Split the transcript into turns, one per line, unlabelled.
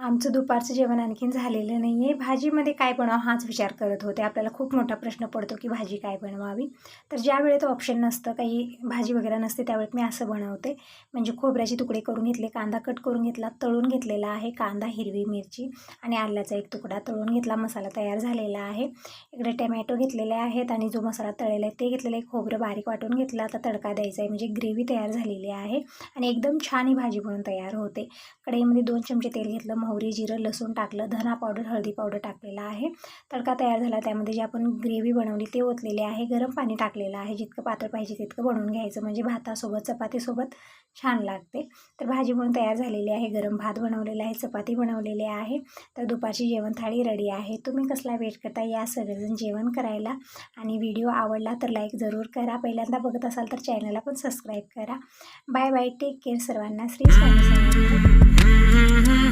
आमचं दुपारचं जेवण आणखीन झालेलं नाही आहे. भाजीमध्ये काय बनवावं हाच विचार करत होते. आपल्याला खूप मोठा प्रश्न पडतो की भाजी काय बनवावी. तर ज्या वेळेत ऑप्शन नसतं, काही भाजी वगैरे नसते, त्यावेळेत मी असं बनवते. म्हणजे खोबऱ्याचे तुकडे करून घेतले, कांदा कट करून घेतला, तळून घेतलेला आहे कांदा, हिरवी मिरची आणि आल्याचा एक तुकडा तळून घेतला. मसाला तयार झालेला आहे. इकडे टमॅटो घेतलेले आहेत आणि जो मसाला तळलेला आहे ते घेतलेलं आहे. खोबरं बारीक वाटून घेतलं. आता तडका द्यायचा आहे, म्हणजे ग्रेव्ही तयार झालेली आहे आणि एकदम छान ही भाजी बनवून तयार होते. कढईमध्ये 2 चमचे तेल घेतलं, मोहरी, जिरं, लसूण टाकलं, धना पावडर, हळदी पावडर टाकलेला आहे. तडका तयार झाला. त्यामध्ये जी आपण ग्रेव्ही बनवली ते ओतलेले आहे. गरम पाणी टाकलेलं आहे. जितकं पातळ पाहिजे तितकं बनवून घ्यायचं, म्हणजे भातासोबत चपातीसोबत छान लागते. तर भाजी बनवून तयार झालेली आहे. गरम भात बनवलेला आहे, चपाती बनवलेली आहे. तर दुपारची जेवण थाळी रेडी आहे. तुम्ही कसला वेट करता या सगळेजण जेवण करायला. आणि व्हिडिओ आवडला तर लाईक जरूर करा. पहिल्यांदा बघत असाल तर चॅनलला पण सबस्क्राईब करा. बाय बाय, टेक केअर सर्वांना. श्री स्वामी समर्थ.